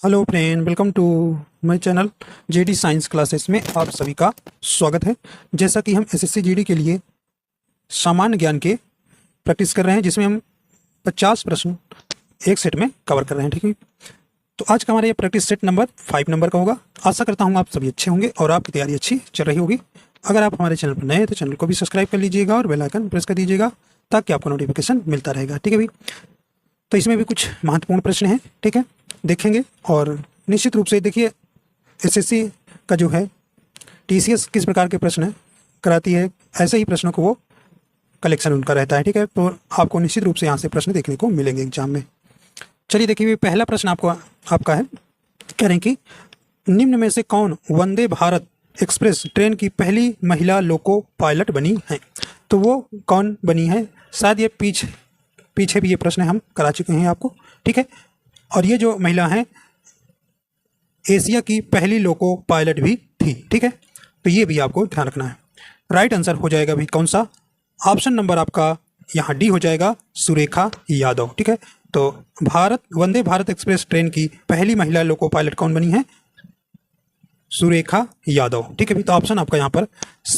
Hello friend, welcome to my channel JD science classes में आप सभी का स्वागत है। जैसा कि हम एसएससी जीडी के लिए सामान्य ज्ञान के प्रैक्टिस कर रहे हैं, जिसमें हम 50 प्रश्न एक सेट में कवर कर रहे हैं। ठीक है, तो आज का हमारा ये प्रैक्टिस सेट नंबर 5 नंबर का होगा। आशा करता हूँ आप सभी अच्छे होंगे और आपकी तैयारी अच्छी चल रही होगी। अगर आप हमारे चैनल पर नए हैं तो चैनल को भी सब्सक्राइब कर लीजिएगा और बेल आइकन प्रेस कर दीजिएगा ताकि आपको नोटिफिकेशन मिलता रहेगा। ठीक है भाई, तो इसमें भी कुछ महत्वपूर्ण प्रश्न हैं, ठीक है, देखेंगे। और निश्चित रूप से देखिए, एसएससी का जो है टीसीएस किस प्रकार के प्रश्न कराती है, ऐसे ही प्रश्नों को वो कलेक्शन उनका रहता है। ठीक है, तो आपको निश्चित रूप से यहाँ से प्रश्न देखने को मिलेंगे एग्जाम में। चलिए देखिए, पहला प्रश्न आपका है, कह रहे हैं कि निम्न में से कौन वंदे भारत एक्सप्रेस ट्रेन की पहली महिला लोको पायलट बनी है। तो वो कौन बनी है, शायद ये पीछे भी ये प्रश्न हम करा चुके हैं आपको। ठीक है, और ये जो महिला हैं एशिया की पहली लोको पायलट भी थी। ठीक है, तो ये भी आपको ध्यान रखना है। राइट आंसर हो जाएगा भी कौन सा, ऑप्शन नंबर आपका यहाँ डी हो जाएगा, सुरेखा यादव। ठीक है, तो वंदे भारत एक्सप्रेस ट्रेन की पहली महिला लोको पायलट कौन बनी है, सुरेखा यादव। ठीक है, भी तो ऑप्शन आपका यहाँ पर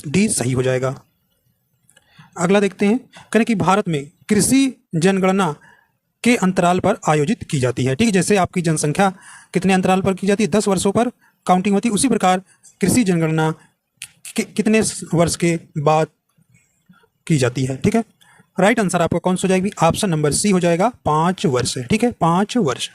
डी सही हो जाएगा। अगला देखते हैं, कहें कि भारत में कृषि जनगणना के अंतराल पर आयोजित की जाती है। ठीक है, जैसे आपकी जनसंख्या कितने अंतराल पर की जाती है, 10 वर्षों पर काउंटिंग होती है, उसी प्रकार कृषि जनगणना कितने वर्ष के बाद की जाती है। ठीक है, राइट आंसर आपका कौन सा हो जाएगी, ऑप्शन नंबर सी हो जाएगा, 5 वर्ष। ठीक है, 5 वर्ष।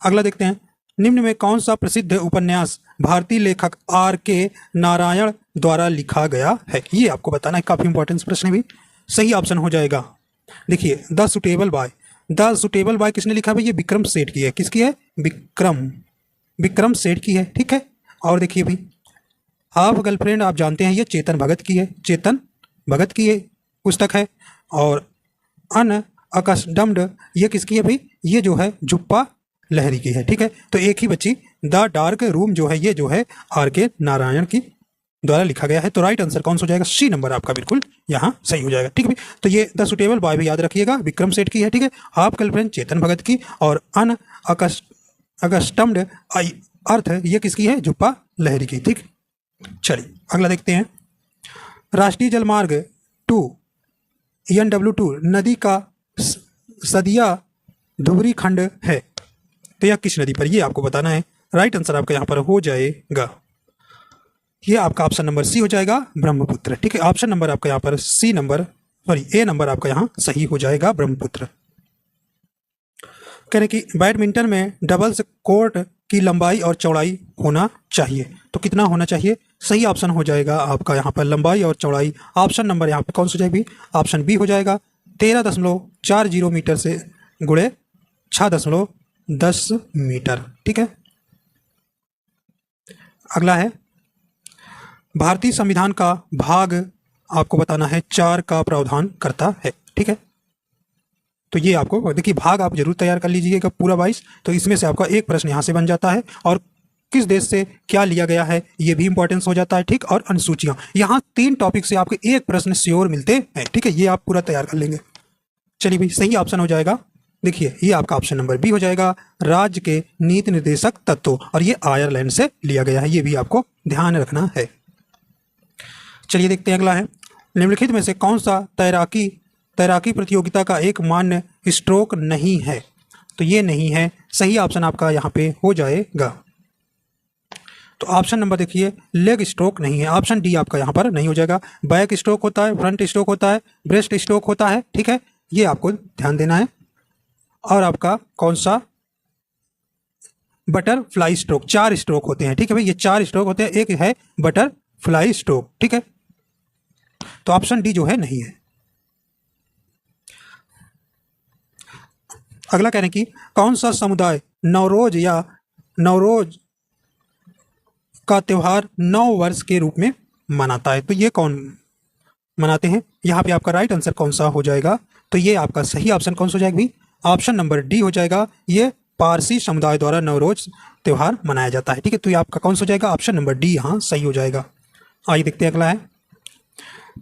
अगला देखते हैं, निम्न में कौन सा प्रसिद्ध उपन्यास भारतीय लेखक R.K. नारायण द्वारा लिखा गया है। ये आपको बताना है, काफी इंपॉर्टेंट प्रश्न है भी। सही ऑप्शन हो जाएगा, देखिए, द सुटेबल बाय किसने लिखा है, ये विक्रम सेठ की है। किसकी है, विक्रम सेठ की है। ठीक है, और देखिए भाई, हाफ गर्लफ्रेंड आप जानते हैं, ये चेतन भगत की है पुस्तक है। और अनअकस्टम्ड ये किसकी है भाई, ये जो है झुप्पा लहरी की है। ठीक है, तो एक ही बच्ची, द डार्क रूम जो है, ये जो है R.K. नारायण की द्वारा लिखा गया है। तो राइट आंसर कौन सा हो जाएगा, सी नंबर आपका बिल्कुल यहाँ सही हो जाएगा। ठीक है, तो ये द सुटेबल बॉय भी याद रखिएगा, विक्रम सेठ की है। ठीक है, हाफ गर्लफ्रेंड चेतन भगत की, और अनअकस्टम्ड अर्थ ये किसकी है, झुप्पा लहरी की। ठीक, चलिए अगला देखते हैं, राष्ट्रीय जलमार्ग 2 ENW2 नदी का सदिया धुबरी खंड है, तो यह किस नदी पर, ये आपको बताना है। राइट आंसर आपका यहाँ पर हो जाएगा, ये आपका ऑप्शन नंबर सी हो जाएगा, ब्रह्मपुत्र। ठीक है, ऑप्शन नंबर आपका यहाँ पर ए नंबर आपका यहाँ सही हो जाएगा, ब्रह्मपुत्र। कह रहे कि बैडमिंटन में डबल्स कोर्ट की लंबाई और चौड़ाई होना चाहिए, तो कितना होना चाहिए, सही ऑप्शन हो जाएगा आपका यहाँ पर लंबाई और चौड़ाई। ऑप्शन नंबर यहाँ पर कौन सा हो जाएगी, ऑप्शन बी हो जाएगा, 13.40 मीटर से गुणे 6.10 मीटर। ठीक है, अगला है, भारतीय संविधान का भाग आपको बताना है 4 का प्रावधान करता है। ठीक है, तो ये आपको देखिए, भाग आप जरूर तैयार कर लीजिएगा पूरा 22, तो इसमें से आपका एक प्रश्न यहाँ से बन जाता है, और किस देश से क्या लिया गया है ये भी इंपॉर्टेंस हो जाता है। ठीक, और अनुसूचियाँ, यहाँ 3 टॉपिक से आपके एक प्रश्न श्योर मिलते हैं। ठीक है, ये आप पूरा तैयार कर लेंगे। चलिए भाई, सही ऑप्शन हो जाएगा, देखिए ये आपका ऑप्शन नंबर बी हो जाएगा, राज्य के नीति निर्देशक तत्व, और ये आयरलैंड से लिया गया है, ये भी आपको ध्यान रखना है। चलिए देखते हैं, अगला है, निम्नलिखित में से कौन सा तैराकी प्रतियोगिता का एक मान्य स्ट्रोक नहीं है, तो ये नहीं है, सही ऑप्शन आपका यहाँ पे हो जाएगा। तो ऑप्शन नंबर देखिए, लेग स्ट्रोक नहीं है, ऑप्शन डी आपका यहाँ पर नहीं हो जाएगा। बैक स्ट्रोक होता है, फ्रंट स्ट्रोक होता है, ब्रेस्ट स्ट्रोक होता है। ठीक है, ये आपको ध्यान देना है। और आपका कौन सा, बटरफ्लाई स्ट्रोक, 4 स्ट्रोक होते हैं। ठीक है भाई, ये 4 स्ट्रोक होते हैं, एक है बटरफ्लाई स्ट्रोक। ठीक है, तो ऑप्शन डी जो है नहीं है। अगला कह रहे हैं कि कौन सा समुदाय नवरोज का त्योहार 9 वर्ष के रूप में मनाता है, तो ये कौन मनाते हैं, यहाँ पे आपका राइट आंसर कौन सा हो जाएगा, तो ये आपका सही ऑप्शन कौन सा हो जाएगा भी, ऑप्शन नंबर डी हो जाएगा, ये पारसी समुदाय द्वारा नवरोज त्यौहार मनाया जाता है। ठीक है, तो ये आपका कौन सा हो जाएगा, ऑप्शन नंबर डी यहाँ सही हो जाएगा। आइए देखते हैं, अगला है,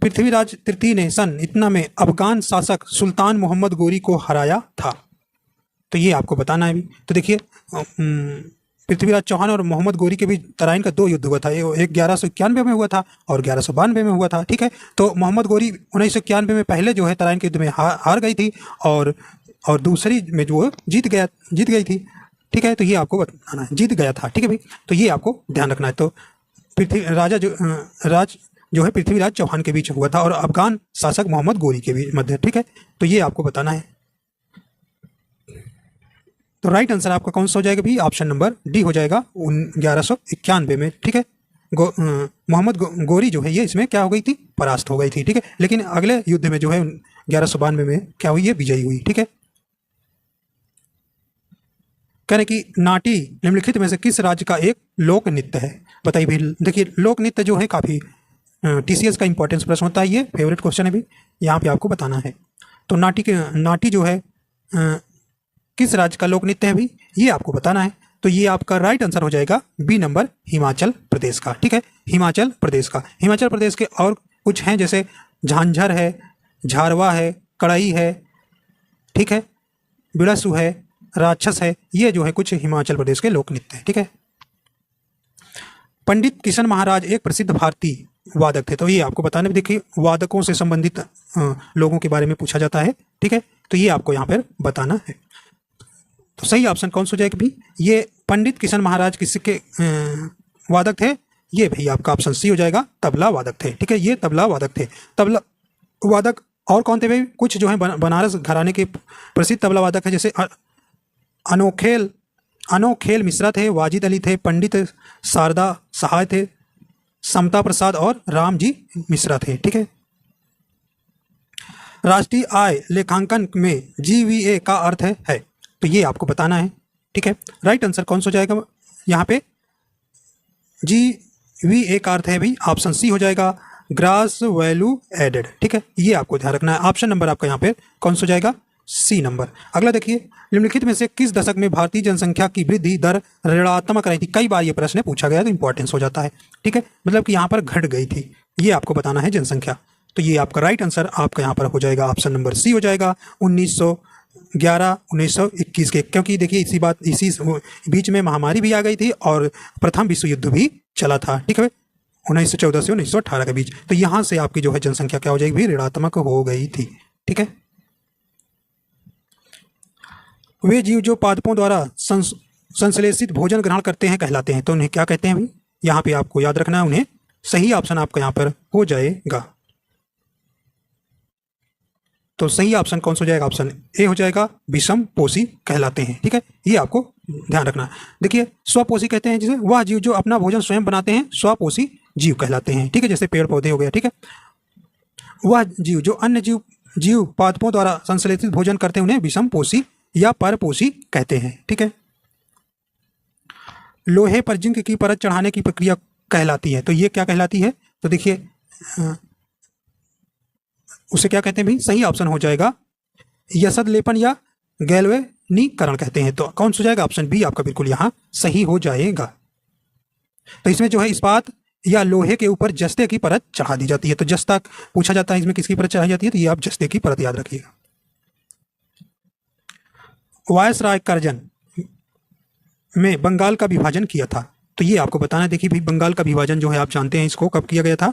पृथ्वीराज तृतीय ने सन इतना में अफगान शासक सुल्तान मोहम्मद गोरी को हराया था, तो ये आपको बताना है अभी। तो देखिए पृथ्वीराज चौहान और मोहम्मद गोरी के बीच तराइन का 2 युद्ध हुआ था। एक 1191 में हुआ था और 1192 में हुआ था, ठीक है। तो मोहम्मद गोरी 1991 में पहले जो है तराइन के युद्ध में हार गई थी और दूसरी में जो जीत गई थी, ठीक है। तो ये आपको बताना है, जीत गया था, ठीक है भाई। तो ये आपको ध्यान रखना है। तो राज जो है पृथ्वीराज चौहान के बीच हुआ था और अफगान शासक मोहम्मद गोरी के बीच मध्य, ठीक है। तो ये आपको बताना है। तो राइट आंसर आपका कौन सा हो जाएगा भी? ऑप्शन नंबर डी हो जाएगा 1191 में, ठीक है। मोहम्मद गोरी जो है ये इसमें क्या हो गई थी? परास्त हो गई थी, ठीक है। लेकिन अगले युद्ध में जो है 1192 में क्या हुई? ये विजयी हुई, ठीक है। कहने की नाटी निम्नलिखित में से किस राज्य का एक लोक नृत्य है? बताइए भाई। देखिए लोक नृत्य जो है काफ़ी टीसीएस का इंपॉर्टेंस प्रश्न होता है, ये फेवरेट क्वेश्चन है भी, यहाँ पे आपको बताना है। तो नाटी जो है किस राज्य का लोक नृत्य है भी? ये आपको बताना है। तो ये आपका राइट आंसर हो जाएगा बी नंबर, हिमाचल प्रदेश का, ठीक है। हिमाचल प्रदेश का। हिमाचल प्रदेश के और कुछ हैं जैसे झांझर है, झारवा है, कड़ाई है, ठीक है, बिड़सू है, राक्षस है। ये जो है कुछ हिमाचल प्रदेश के लोक नृत्य है, ठीक है। पंडित किशन महाराज एक प्रसिद्ध भारतीय वादक थे। तो ये आपको बताने में, देखिए वादकों से संबंधित लोगों के बारे में पूछा जाता है, ठीक है। तो ये आपको यहाँ पर बताना है। तो सही ऑप्शन कौन सा हो जाएगा भी? ये पंडित किशन महाराज किसके वादक थे? ये भाई आपका ऑप्शन सी हो जाएगा, तबला वादक थे, ठीक है। ये तबला वादक थे। तबला वादक और कौन थे भाई? कुछ जो है बनारस घराने के प्रसिद्ध तबला वादक है, जैसे अनोखेल मिश्रा थे, वाजिद अली थे, पंडित शारदा सहाय थे, समता प्रसाद और रामजी मिश्रा थे, ठीक है। राष्ट्रीय आय लेखांकन में जीवीए का अर्थ है। तो ये आपको बताना है, ठीक है। राइट आंसर कौन सा हो जाएगा यहाँ पे? जीवीए का अर्थ है भाई ऑप्शन सी हो जाएगा, ग्रास वैल्यू एडेड, ठीक है। ये आपको ध्यान रखना है। ऑप्शन नंबर आपका यहाँ पे कौन सा हो जाएगा? C number. अगला देखिए, निम्नलिखित में से किस दशक में भारतीय जनसंख्या की वृद्धि दर ऋणात्मक रही थी? कई बार ये प्रश्न पूछा गया तो इंपॉर्टेंस हो जाता है, ठीक है। मतलब कि यहाँ पर घट गई थी, ये आपको बताना है जनसंख्या। तो ये आपका राइट आंसर आपका यहाँ पर हो जाएगा, ऑप्शन नंबर सी हो जाएगा, 1911-1921 के। क्योंकि देखिए इसी बीच में महामारी भी आ गई थी और प्रथम विश्व युद्ध भी चला था, ठीक है, 1914 से 1918 के बीच। तो यहाँ से आपकी जो है जनसंख्या क्या हो जाएगी? ऋणात्मक हो गई थी, ठीक है। वे जीव जो पादपों द्वारा संश्लेषित भोजन ग्रहण करते हैं कहलाते हैं। तो उन्हें क्या कहते हैं भाई? यहाँ पे आपको याद रखना है उन्हें। सही ऑप्शन आपका यहाँ पर हो जाएगा। तो सही ऑप्शन कौन सा हो जाएगा? ऑप्शन ए हो जाएगा, विषम पोषी कहलाते हैं, ठीक है। ये आपको ध्यान रखना है। देखिए स्वपोषी कहते हैं जिसे वह जीव जो अपना भोजन स्वयं बनाते हैं, स्वपोषी जीव कहलाते हैं, ठीक है। जैसे पेड़ पौधे हो गया, ठीक है। वह जीव जो अन्य जीव पादपों द्वारा संश्लेषित भोजन करते हैं उन्हें विषम पोषी या परपोषी कहते हैं, ठीक है। लोहे पर जिंक की परत चढ़ाने की प्रक्रिया कहलाती है। तो ये क्या कहलाती है? तो देखिए उसे क्या कहते हैं भाई? सही ऑप्शन हो जाएगा, यसद लेपन या गैल्वेनीकरण कहते हैं। तो कौन सा हो जाएगा? ऑप्शन बी आपका बिल्कुल यहाँ सही हो जाएगा। तो इसमें जो है इस्पात या लोहे के ऊपर जस्ते की परत चढ़ा दी जाती है। तो जस्ता पूछा जाता है, इसमें किसकी परत चढ़ाई जाती है? तो ये आप जस्ते की परत याद रखिएगा। वायसराय करजन में बंगाल का विभाजन किया था। तो ये आपको बताना है। देखिए भाई बंगाल का विभाजन जो है आप जानते हैं इसको कब किया गया था?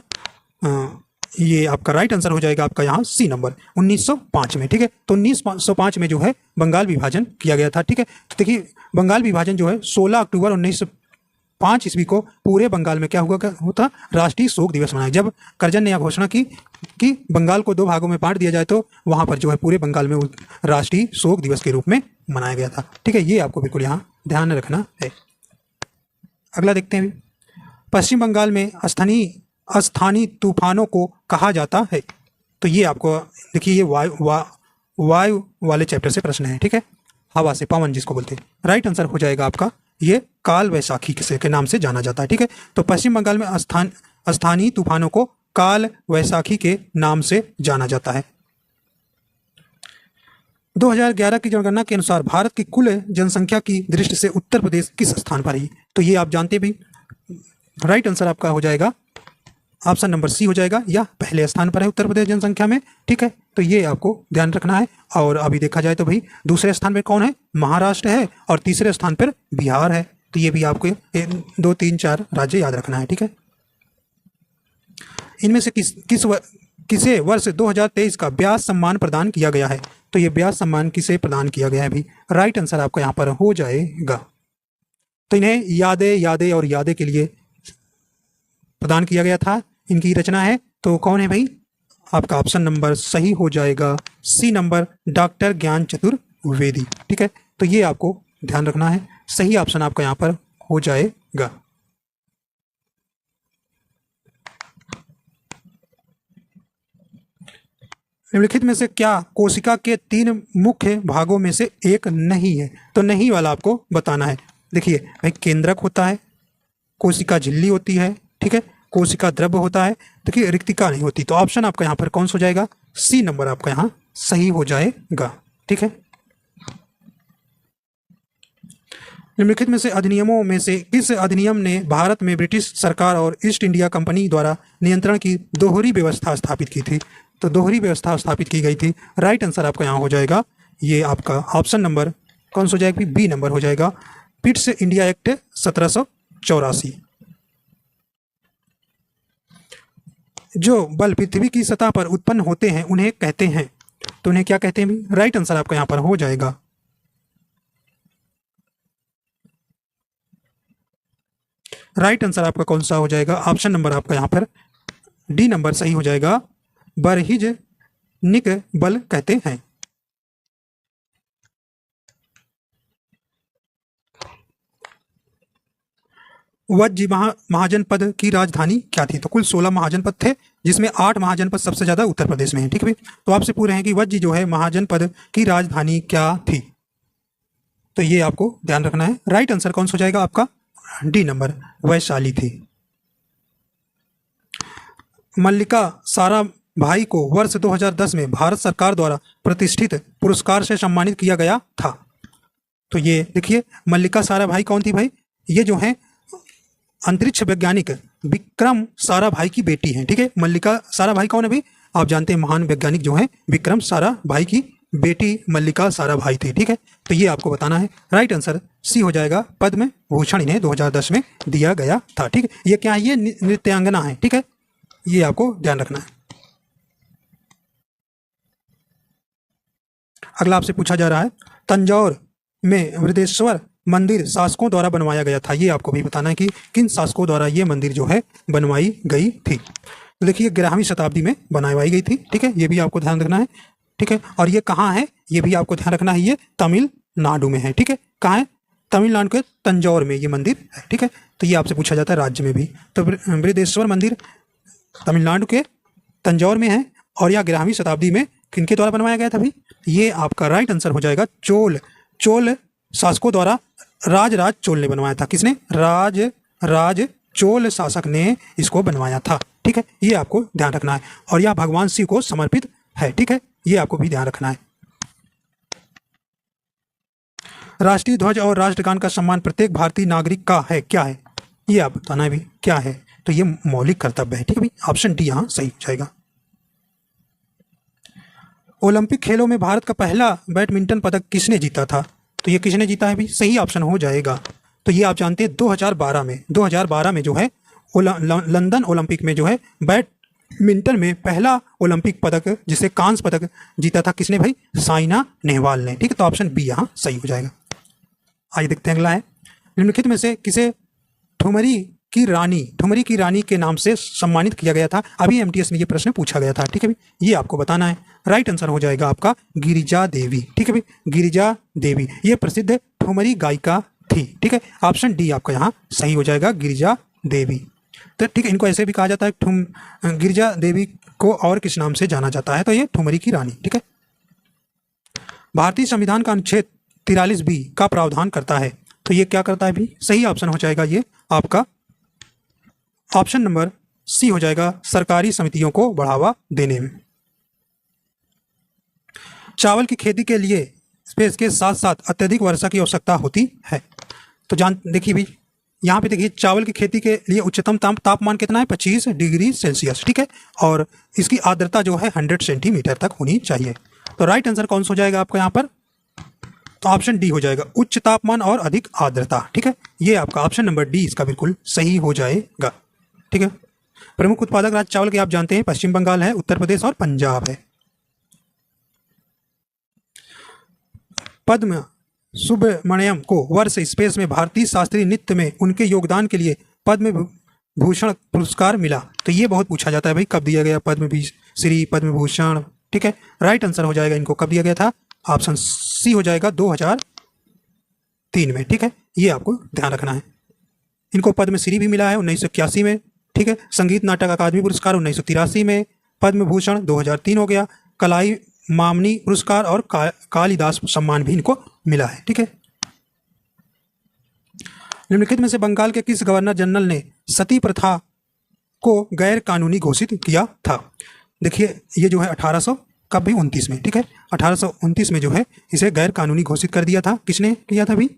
ये आपका राइट आंसर हो जाएगा आपका यहाँ सी नंबर, 1905 में, ठीक है। तो 1905 में जो है बंगाल विभाजन किया गया था, ठीक है। तो देखिए बंगाल विभाजन जो है 16 अक्टूबर 1905 ईस्वी को पूरे बंगाल में क्या हुआ होता? राष्ट्रीय शोक दिवस मनाया। जब करजन ने यह घोषणा की कि बंगाल को 2 भागों में बांट दिया जाए तो वहाँ पर जो है पूरे बंगाल में राष्ट्रीय शोक दिवस के रूप में मनाया गया था, ठीक है। ये आपको बिल्कुल यहाँ ध्यान रखना है। अगला देखते हैं। पश्चिम बंगाल में स्थानीय तूफानों को कहा जाता है। तो ये आपको देखिए ये वायु वाले चैप्टर से प्रश्न है, ठीक है। हवा से, पवन जिसको बोलते हैं। राइट आंसर हो जाएगा आपका ये काल वैशाखी के नाम से जाना जाता है, ठीक है। तो पश्चिम बंगाल में स्थानीय तूफानों को काल वैशाखी के नाम से जाना जाता है। 2011 की जनगणना के अनुसार भारत की कुल जनसंख्या की दृष्टि से उत्तर प्रदेश किस स्थान पर है? तो ये आप जानते भी। राइट आंसर आपका हो जाएगा ऑप्शन नंबर सी हो जाएगा, या पहले स्थान पर है उत्तर प्रदेश जनसंख्या में। ठीक है, तो ये आपको ध्यान रखना है। और अभी देखा जाए तो भाई दूसरे स्थान पर कौन है, महाराष्ट्र है, और तीसरे स्थान पर बिहार है। तो ये भी आपको 2 3 4 राज्य याद रखना है। ठीक है, इनमें से किसे वर्ष 2023 का व्यास सम्मान प्रदान किया गया है। तो ये व्यास सम्मान किसे प्रदान किया गया है भी, राइट आंसर आपका यहाँ पर हो जाएगा। तो इन्हें यादें और यादें के लिए प्रदान किया गया था, इनकी रचना है। तो कौन है भाई, आपका ऑप्शन नंबर सही हो जाएगा सी नंबर, डॉक्टर ज्ञान चतुर्वेदी। ठीक है, तो ये आपको ध्यान रखना है, सही ऑप्शन आपका यहाँ पर हो जाएगा। निम्नलिखित में से क्या कोशिका के 3 मुख्य भागों में से एक नहीं है। तो नहीं वाला आपको बताना है। देखिए भाई, केंद्रक होता है, कोशिका झिल्ली होती है, ठीक है, कोशिका द्रव होता है, देखिए रिक्तिका नहीं होती। तो ऑप्शन आपका यहाँ पर कौन सा हो जाएगा, सी नंबर आपका यहाँ सही हो जाएगा। ठीक है, निम्नलिखित में से अधिनियमों में से किस अधिनियम ने भारत में ब्रिटिश सरकार और ईस्ट इंडिया कंपनी द्वारा नियंत्रण की दोहरी व्यवस्था स्थापित की थी। तो दोहरी व्यवस्था स्थापित की गई थी, राइट आंसर आपका यहाँ हो जाएगा, ये आपका ऑप्शन नंबर कौन सा हो जाएगा, बी नंबर हो जाएगा, पिट्स इंडिया एक्ट 1784। जो बल पृथ्वी की सतह पर उत्पन्न होते हैं उन्हें कहते हैं, तो उन्हें क्या कहते हैं, राइट आंसर आपका यहाँ पर हो जाएगा। राइट आंसर आपका कौन सा हो जाएगा, ऑप्शन नंबर आपका यहाँ पर डी नंबर सही हो जाएगा, बरहिज निक बल कहते हैं। वज्जी महाजनपद की राजधानी क्या थी। तो कुल 16 महाजनपद थे, जिसमें 8 महाजनपद सबसे ज्यादा उत्तर प्रदेश में है। ठीक है, तो आपसे पूछ रहे हैं कि वज्जी जो है महाजनपद की राजधानी क्या थी। तो ये आपको ध्यान रखना है, राइट आंसर कौन सा हो जाएगा आपका, डी नंबर वैशाली थी। मल्लिका साराभाई को वर्ष 2010 में भारत सरकार द्वारा प्रतिष्ठित पुरस्कार से सम्मानित किया गया था। तो ये देखिए, मल्लिका साराभाई कौन थी भाई, ये जो है अंतरिक्ष वैज्ञानिक विक्रम साराभाई की बेटी हैं। ठीक है, मल्लिका साराभाई कौन है भाई, आप जानते हैं महान वैज्ञानिक जो है विक्रम साराभाई की बेटी मल्लिका साराभाई थी। ठीक है, तो ये आपको बताना है, राइट आंसर सी हो जाएगा, पद्म भूषण इन्हें 2010 में दिया गया था। ठीक है, ये क्या है, ये नृत्यांगना है। ठीक है, ये आपको ध्यान रखना है। अगला आपसे पूछा जा रहा है, तंजौर में बृहदेश्वर मंदिर शासकों द्वारा बनवाया गया था। ये आपको भी बताना है कि किन शासकों द्वारा ये मंदिर जो है बनवाई गई थी। तो देखिए 11वीं शताब्दी में बनवाई गई थी। ठीक है, ये भी आपको ध्यान रखना है। ठीक है, और ये कहाँ है, ये भी आपको ध्यान रखना है, ये तमिलनाडु में है। ठीक है, कहाँ है, तमिलनाडु के तंजौर में ये मंदिर है। ठीक है, तो ये आपसे पूछा जाता है राज्य में भी। तो बृहदेश्वर मंदिर तमिलनाडु के तंजौर में है, और यह 11वीं शताब्दी में किनके द्वारा बनवाया गया था भाई, ये आपका राइट आंसर हो जाएगा, चोल शासकों द्वारा। राज चोल ने बनवाया था। किसने, राज चोल शासक ने इसको बनवाया था। ठीक है, ये आपको ध्यान रखना है, और यह भगवान शिव को समर्पित है। ठीक है, ये आपको भी ध्यान रखना है। राष्ट्रीय ध्वज और राष्ट्रगान का सम्मान प्रत्येक भारतीय नागरिक का है, क्या है, ये आप बताना है भी क्या है। तो ये मौलिक कर्तव्य है। ठीक है भाई, ऑप्शन डी यहाँ सही हो जाएगा। ओलंपिक खेलों में भारत का पहला बैडमिंटन पदक किसने जीता था। तो ये किसने जीता है भी, सही ऑप्शन हो जाएगा। तो ये आप जानते हैं 2012 में जो है लंदन ओलंपिक में जो है बैडमिंटन में पहला ओलंपिक पदक, जिसे कांस्य पदक जीता था, किसने भाई, साइना नेहवाल ने। ठीक है, तो ऑप्शन बी यहाँ सही हो जाएगा। आइए देखते हैं अगला है, निम्नलिखित में से किसे ठुमरी की रानी के नाम से सम्मानित किया गया था। अभी एमटीएस में ये प्रश्न पूछा गया था। ठीक है भाई, ये आपको बताना है, राइट आंसर हो जाएगा आपका गिरिजा देवी। ठीक है भाई, गिरिजा देवी ये प्रसिद्ध ठुमरी गायिका थी। ठीक है, ऑप्शन डी आपका यहाँ सही हो जाएगा, गिरिजा देवी। तो ठीक है, इनको ऐसे भी कहा जाता है, गिरिजा देवी को और किस नाम से जाना जाता है, तो ये ठुमरी की रानी। ठीक है, भारतीय संविधान का अनुच्छेद 43B का प्रावधान करता है, तो ये क्या करता है भी, सही ऑप्शन हो जाएगा ये आपका ऑप्शन नंबर सी हो जाएगा, सरकारी समितियों को बढ़ावा देने में। चावल की खेती के लिए स्पेस के साथ साथ अत्यधिक वर्षा की आवश्यकता होती है। तो देखिए भी, यहाँ पे देखिए चावल की खेती के लिए उच्चतम तापमान कितना है 25 डिग्री सेल्सियस, ठीक है, और इसकी आर्द्रता जो है 100 सेंटीमीटर तक होनी चाहिए। तो राइट आंसर कौन सा हो जाएगा आपका यहाँ पर? तो ऑप्शन डी हो जाएगा, उच्च तापमान और अधिक आर्द्रता, ठीक है। ये आपका ऑप्शन नंबर डी इसका बिल्कुल सही हो जाएगा, ठीक है। प्रमुख उत्पादक राज्य चावल के आप जानते हैं पश्चिम बंगाल है, उत्तर प्रदेश और पंजाब है। पद्म सुब्रमण्यम को वर्ष स्पेस में भारतीय शास्त्रीय नृत्य में उनके योगदान के लिए पद्म भूषण पुरस्कार मिला। तो ये बहुत पूछा जाता है भाई, कब दिया गया पद्म श्री, पद्म भूषण, ठीक है। राइट आंसर हो जाएगा इनको कब दिया गया था, ऑप्शन सी हो जाएगा 2003 में, ठीक है। ये आपको ध्यान रखना है। इनको पद्मश्री भी मिला है 1981 में, ठीक है। संगीत नाटक अकादमी पुरस्कार 1983 में, पद्म भूषण 2003 हो गया, कलाई मामनी पुरस्कार और कालिदास सम्मान भी इनको मिला है, ठीक है। निम्नलिखित में से बंगाल के किस गवर्नर जनरल ने सती प्रथा को गैर कानूनी घोषित किया था? देखिए ये जो है 1829 में, ठीक है, 1829 में जो है इसे गैर कानूनी घोषित कर दिया था। किसने किया था भी?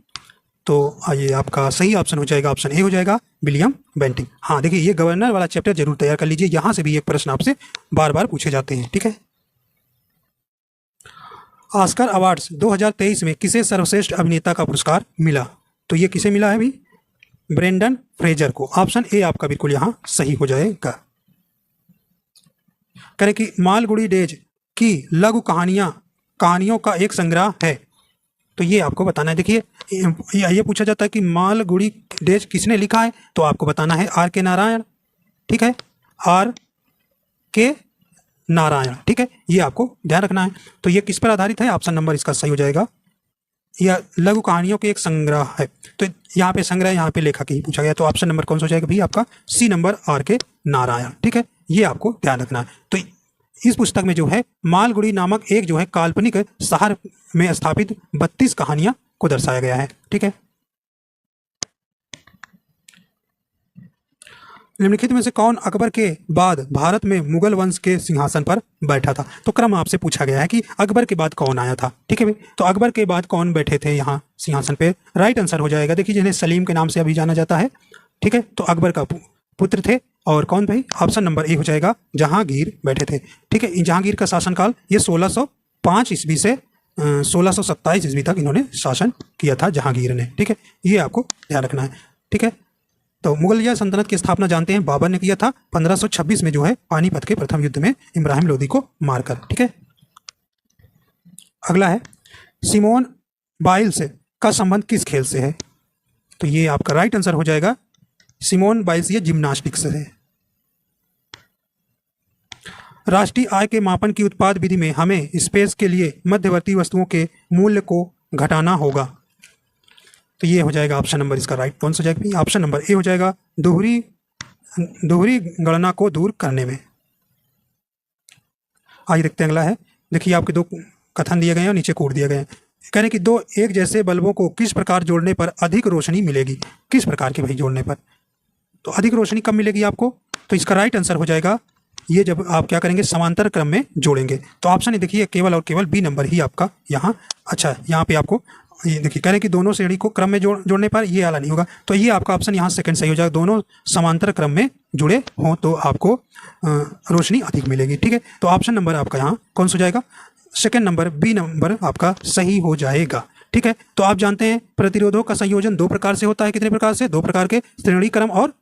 तो ये आपका सही ऑप्शन हो जाएगा, ऑप्शन ए हो जाएगा, विलियम बेंटिंक। हाँ देखिए ये गवर्नर वाला चैप्टर जरूर तैयार कर लीजिए, यहाँ से भी एक प्रश्न आपसे बार बार पूछे जाते हैं, ठीक है। ऑस्कर अवार्ड्स 2023 में किसे सर्वश्रेष्ठ अभिनेता का पुरस्कार मिला? तो ये किसे मिला है भी? ब्रेंडन फ्रेजर को। ऑप्शन ए आपका बिल्कुल यहाँ सही हो जाएगा। करें कि मालगुडी डेज की लघु कहानियों का एक संग्रह है, तो ये आपको बताना है। देखिए ये पूछा जाता है कि मालगुडी डेज किसने लिखा है, तो आपको बताना है आर के नारायण, ठीक है, आर के नारायण, ठीक है। ये आपको ध्यान रखना है। तो ये किस पर आधारित है? ऑप्शन नंबर इसका सही हो जाएगा, यह लघु कहानियों के एक संग्रह है। तो यहाँ पे संग्रह, यहाँ पे लेखक ही पूछा गया, तो ऑप्शन नंबर कौन सा हो जाएगा भी आपका? सी नंबर, आर के नारायण, ठीक है। ये आपको ध्यान रखना है। तो इस पुस्तक में जो है मालगुडी नामक एक जो है काल्पनिक शहर में स्थापित 32 कहानियां को दर्शाया गया है, ठीक है। निम्नलिखित में से कौन अकबर के बाद भारत में मुगल वंश के सिंहासन पर बैठा था? तो क्रम आपसे पूछा गया है कि अकबर के बाद कौन आया था, ठीक है भाई। तो अकबर के बाद कौन बैठे थे यहाँ सिंहासन पे? राइट आंसर हो जाएगा, देखिए जिन्हें सलीम के नाम से अभी जाना जाता है, ठीक है। तो अकबर का पुत्र थे, और कौन भाई? ऑप्शन नंबर ए हो जाएगा, जहांगीर बैठे थे, ठीक है। जहांगीर का शासनकाल ये 1605 ईस्वी से 1627 ईस्वी तक इन्होंने शासन किया था जहांगीर ने, ठीक है। ये आपको ध्यान रखना है, ठीक है। तो मुगलिया सल्तनत की स्थापना जानते हैं बाबर ने किया था 1526 में जो है पानीपत के प्रथम युद्ध में इब्राहिम लोदी को मारकर, ठीक है। अगला है सिमोन बाइल्स का संबंध किस खेल से है? तो ये आपका राइट आंसर हो जाएगा, सिमोन बाइल्स ये जिम्नास्टिक्स है। राष्ट्रीय आय के मापन की उत्पाद विधि में हमें स्पेस के लिए मध्यवर्ती वस्तुओं के मूल्य को घटाना होगा। तो ये हो जाएगा ऑप्शन नंबर इसका राइट कौन सा हो जाएगा? ऑप्शन नंबर ए हो जाएगा, दोहरी गणना को दूर करने में। आइए देखते हैं अगला है। देखिए आपके दो कथन दिए गए हैं और नीचे कोड दिए गए हैं। कह रहे हैं कि दो एक जैसे बल्बों को किस प्रकार जोड़ने पर अधिक रोशनी मिलेगी? किस प्रकार के भाई जोड़ने पर? तो अधिक रोशनी कब मिलेगी आपको? तो इसका राइट आंसर हो जाएगा ये जब आप क्या करेंगे, समांतर क्रम में जोड़ेंगे। तो ऑप्शन देखिए केवल और केवल बी नंबर ही आपका यहाँ अच्छा है। यहाँ पे आपको ये देखिए कह रहे हैं कि दोनों श्रेणी को क्रम में जोड़ने पर ये वाला नहीं होगा, तो ये आपका ऑप्शन यहाँ सेकंड सही हो जाएगा। दोनों समांतर क्रम में जुड़े हों तो आपको रोशनी अधिक मिलेगी, ठीक है। तो ऑप्शन नंबर आपका यहाँ कौन सा हो जाएगा? सेकंड नंबर, बी नंबर आपका सही हो जाएगा, ठीक है। तो आप जानते हैं प्रतिरोधों का संयोजन दो प्रकार से होता है। कितने प्रकार से? दो प्रकार के, श्रेणी क्रम और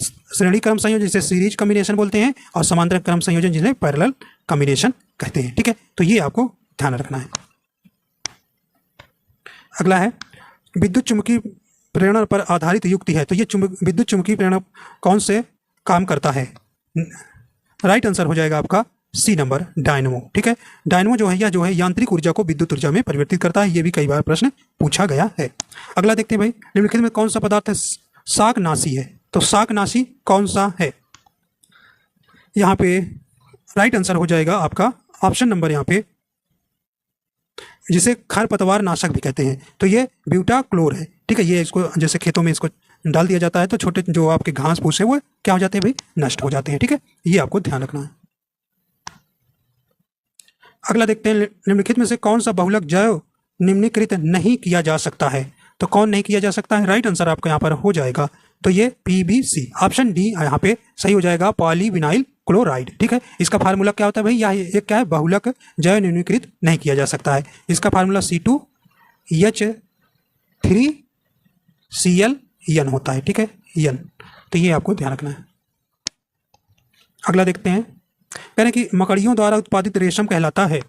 श्रेणी क्रम संयोजन जिसे सीरीज कॉम्बिनेशन बोलते हैं, और समांतर क्रम संयोजन जिसे पैरेलल कॉम्बिनेशन कहते हैं, ठीक है। तो ये आपको ध्यान रखना है। अगला है विद्युत चुंबकीय प्रेरण पर आधारित युक्ति है। तो ये विद्युत चुंबकीय प्रेरण कौन से काम करता है? राइट आंसर हो जाएगा आपका सी नंबर, डायनमो, ठीक है। डायनमो जो है यह जो है यांत्रिक ऊर्जा को विद्युत ऊर्जा में परिवर्तित करता है। ये भी कई बार प्रश्न पूछा गया है। अगला देखते हैं भाई, निम्नलिखित में कौन सा पदार्थ है शाकनाशी है? तो शाकनाशी कौन सा है? यहाँ पे राइट आंसर हो जाएगा आपका ऑप्शन नंबर यहाँ पे, जिसे खरपतवार नाशक भी कहते हैं। तो ये ब्यूटाक्लोर है, ठीक है। ये इसको जैसे खेतों में इसको डाल दिया जाता है तो छोटे जो आपके घास फूस है वो क्या हो जाते हैं भाई? नष्ट हो जाते हैं, ठीक है। ये आपको ध्यान रखना है। अगला देखते हैं, निम्नलिखित में से कौन सा बहुलक जैव निम्नीकृत नहीं किया जा सकता है? तो कौन नहीं किया जा सकता है? राइट आंसर आपका यहाँ पर हो जाएगा तो ये PBC ऑप्शन डी यहाँ पे सही हो जाएगा, पॉलीविनाइल क्लोराइड। ठीक है, इसका फार्मूला क्या होता है भाई? ये क्या है? बहुलक जैव न्यूनीकृत नहीं किया जा सकता है। इसका फार्मूला C2H3Cl होता है। ठीक है, N, तो ये आपको ध्यान रखना है। अगला देखते हैं, कह रहे हैं कि मकड़ियों द्वारा उत्पादित रेशम कहलाता है।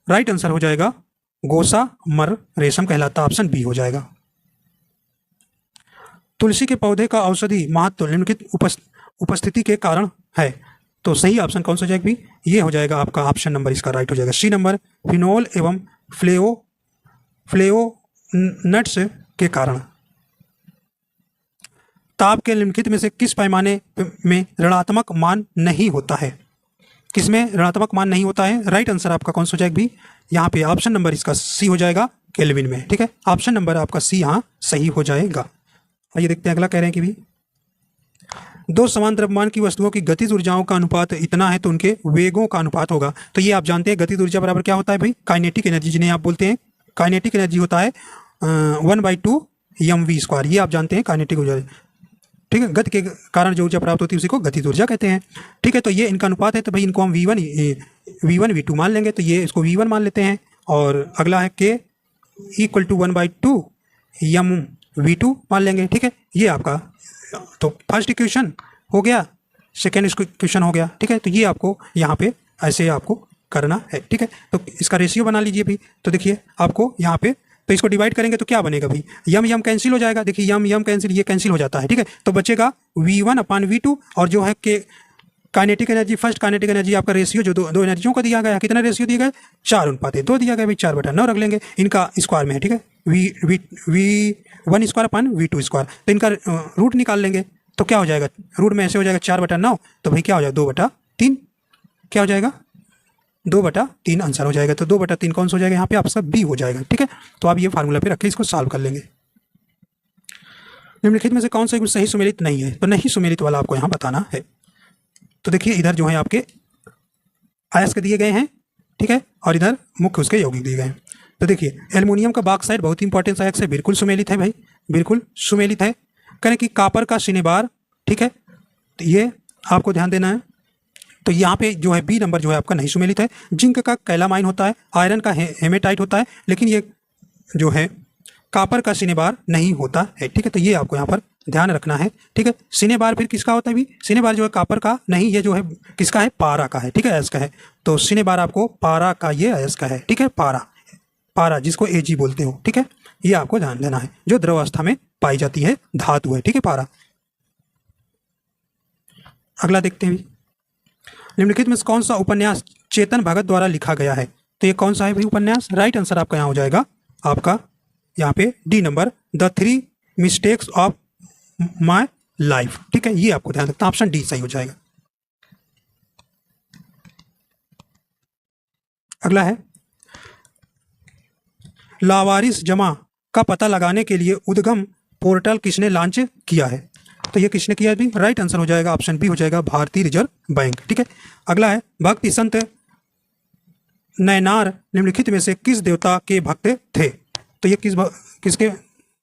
राइट आंसर हो जाएगा गोसामर रेशम कहलाता, ऑप्शन बी हो जाएगा। तुलसी के पौधे का औषधि महत्व निम्नलिखित उपस्थिति के कारण है, तो सही ऑप्शन कौन सा हो जाएगा भी? ये हो जाएगा आपका ऑप्शन नंबर, इसका राइट हो जाएगा सी नंबर, फिनोल एवं फ्लेवोनट्स के कारण। ताप के निम्नलिखित में से किस पैमाने में ऋणात्मक मान नहीं होता है? किसमें ऋणात्मक मान नहीं होता है? राइट आंसर आपका कौन सा हो जाएगा भी? यहाँ पे ऑप्शन नंबर इसका सी हो जाएगा, केल्विन में। ठीक है, ऑप्शन नंबर आपका सी यहाँ सही हो जाएगा। आइए देखते हैं अगला, कह रहे हैं कि भी दो समान द्रव्यमान की वस्तुओं की गतिज ऊर्जाओं का अनुपात इतना है तो उनके वेगों का अनुपात होगा। तो ये आप जानते हैं, गतिज ऊर्जा बराबर क्या होता है भाई? काइनेटिक एनर्जी, जिन्हें आप बोलते हैं काइनेटिक एनर्जी होता है 1/2 mv²। ये आप जानते हैं काइनेटिक ऊर्जा। ठीक है, गति के कारण जो ऊर्जा प्राप्त होती है उसी को गतिज ऊर्जा कहते हैं। ठीक है, तो ये इनका अनुपात है, तो भाई इनको हम V1 V2 मान लेंगे, तो ये इसको V1 मान लेते हैं। और अगला है K = 1/2 mv2 मान लेंगे। ठीक है, ये आपका तो फर्स्ट इक्वेशन हो गया, सेकेंड इक्वेशन हो गया। ठीक है, तो ये आपको यहाँ पे ऐसे आपको करना है। ठीक है, तो इसका रेशियो बना लीजिए भी। तो देखिए आपको यहाँ पे तो इसको डिवाइड करेंगे तो क्या बनेगा भाई? यम कैंसिल हो जाएगा। देखिए यम कैंसिल, ये कैंसिल हो जाता है। ठीक है, तो बचेगा V1/V2 और जो है के kinetic energy, first kinetic energy आपका रेशियो जो दो एनर्जियों को दिया गया, कितना रेशियो दिया गया? 4:2 दिया गया भाई, 4/9 रख लेंगे, इनका स्क्वायर में है। ठीक है, V1²/V2², तो इनका रूट निकाल लेंगे तो क्या हो जाएगा? रूट में ऐसे हो जाएगा 4/9, तो भाई क्या हो जाएगा? 2/3 क्या हो जाएगा? 2/3 आंसर हो जाएगा। तो 2/3 कौन सा हो जाएगा? यहाँ पे आपका बी हो जाएगा। ठीक है, तो आप ये फार्मूला पे रख के इसको सॉल्व कर लेंगे। निम्नलिखित में से कौन सा सही सुमेलित नहीं है? तो नहीं सुमेलित वाला आपको यहाँ बताना है। तो देखिए इधर जो है आपके अयस्क दिए गए हैं। ठीक है, और इधर मुख्य उसके यौगिक दिए गए हैं। तो देखिए एल्युमिनियम का बॉक्साइड बहुत इंपॉर्टेंट अयस्क है, बिल्कुल सुमेलित है भाई, बिल्कुल सुमेलित है। करें कि कापर का सिनेबार, ठीक है, तो ये आपको ध्यान देना है। तो यहाँ पे जो है बी नंबर जो है आपका नहीं सुमेलित है। जिंक का कैलामाइन होता है, आयरन का हेमेटाइट होता है, लेकिन ये जो है कापर का सिनेबार नहीं होता है। ठीक है, तो ये आपको यहाँ पर ध्यान रखना है। ठीक है, सिनेबार फिर किसका होता है भी? सिनेबार जो है कापर का नहीं, ये जो है किसका है? पारा का है। ठीक है, अयस्क है, तो सिनेबार आपको पारा का ये अयस्क है। ठीक है, पारा जिसको Ag बोलते हो। ठीक है, ये आपको ध्यान देना है, जो द्रव अवस्था में पाई जाती है धातु है। ठीक है, पारा। अगला देखते हैं, निम्नलिखित में कौन सा उपन्यास चेतन भगत द्वारा लिखा गया है? तो ये कौन सा है भाई उपन्यास? राइट आंसर आपका यहाँ हो जाएगा आपका यहाँ पे D number, the 3 mistakes of my life. ठीक है, ये आपको ध्यान रखना, ऑप्शन डी सही हो जाएगा। अगला है, लावारिस जमा का पता लगाने के लिए उद्गम पोर्टल किसने लॉन्च किया है? तो ये किसने किया है? राइट आंसर हो जाएगा ऑप्शन बी हो जाएगा, भारतीय रिजर्व बैंक। ठीक है, अगला है, भक्ति संत नयनार निम्नलिखित में से किस देवता के भक्त थे? तो ये किसके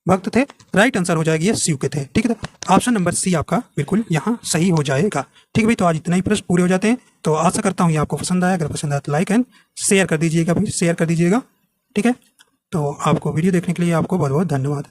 भक्त थे? राइट आंसर हो जाएगा ये शिव के थे। ठीक है, तो ऑप्शन नंबर सी आपका बिल्कुल यहाँ सही हो जाएगा। ठीक है भाई, तो आज इतना ही प्रश्न पूरे हो जाते हैं। तो आशा करता हूँ ये आपको पसंद आया। अगर पसंद आया तो लाइक एंड शेयर कर दीजिएगा भाई, शेयर कर दीजिएगा। ठीक है, तो आपको वीडियो देखने के लिए आपको बहुत बहुत धन्यवाद।